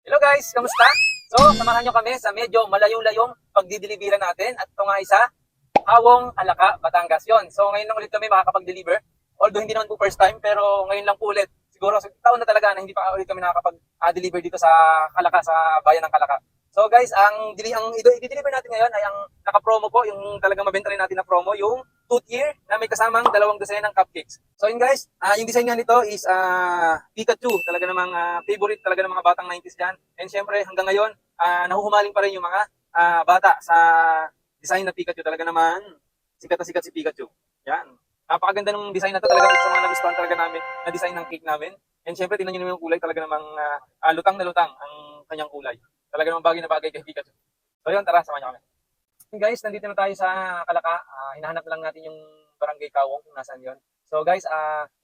Hello guys, kamusta? So, samahan nyo kami sa medyo malayo-layong pagdideliveran natin at ito nga isa, Hawong, Alaka, Batangas yon. So, ngayon lang ulit kami makakapag-deliver. Although hindi naman po first time, pero ngayon lang po ulit. Siguro sa taon na talaga na hindi pa ulit kami nakakapag-deliver dito sa Kalaka, sa bayan ng Kalaka. So guys, ang i-deliver natin ngayon ay ang naka-promo po, yung talagang mabenta rin natin na promo, yung tooth-ear na may kasamang 2 dosen ng cupcakes. So yun guys, yung design nga nito is Pikachu, talaga namang favorite talaga ng mga batang 90s dyan. And syempre hanggang ngayon, nahuhumaling pa rin yung mga bata sa design na Pikachu. Talaga naman, sikat na sikat si Pikachu. Yan. Napakaganda ng design na to, talagang isa sa mga nagustuhan talaga namin na design ng cake namin. And syempre, tingnan nyo naman yung kulay, talaga namang lutang na lutang ang kanyang kulay. Talaga namang bagay na bagay kay Pikachu. So yun, tara, samahan nyo kami. Guys, nandito na tayo sa Kalaka. Hinahanap lang natin yung Barangay Kawong kung nasaan yun. So guys,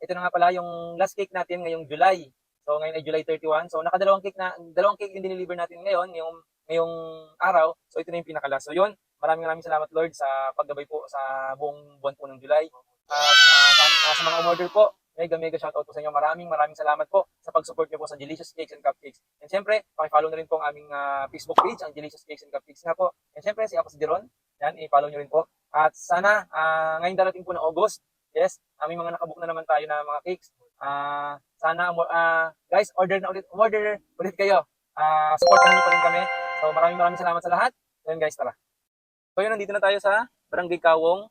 ito na nga pala yung last cake natin ngayong July. So ngayon ay July 31. So dalawang cake yung dineliver natin ngayon, ngayong araw. So ito na yung pinaka-last. So yun, maraming salamat Lord sa paggabay po sa buong buwan po ng July. At sa mga umorder po, mega shoutout po sa inyo. Maraming salamat po sa pag-support niyo po sa Delicious Cakes and Cupcakes. And syempre, paki-follow na rin po ang aming Facebook page, ang Delicious Cakes and Cupcakes nga po. And syempre, ako si Jeron. Yan, i-follow niyo rin po. At sana, ngayong darating po ng August, yes, may mga nakabook na naman tayo na mga cakes. Sana, guys, order ulit kayo. Supportahan niyo pa rin kami. So, maraming salamat sa lahat. So, yun guys, tara. So, yun, nandito na tayo sa Barangay Kawong.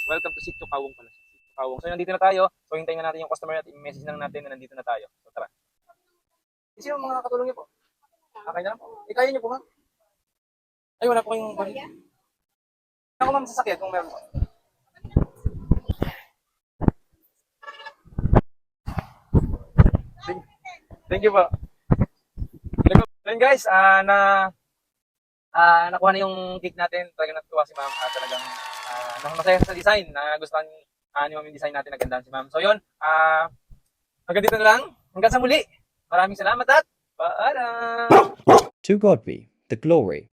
Welcome to Sitio Kawong pala. Kawong. So, nandito na tayo. So, hintayin na natin yung customer at i-message lang natin na nandito na tayo. So, tara. Sino mga katulong niyo po? Okay na lang po. Kaya niyo po, ma'am? Ay, wala po kayong balik. Ako, ma'am, sasakyan kung meron po. Thank you po. Then guys, nakuha na yung cake natin. Talagang natuwa si ma'am. Talagang masaya sa design. Gustuhan ni ma'am yung design natin. Nagandahan si ma'am. So, yun. Hanggang dito na lang. Hanggang sa muli. Maraming salamat at paalam! To God be the glory.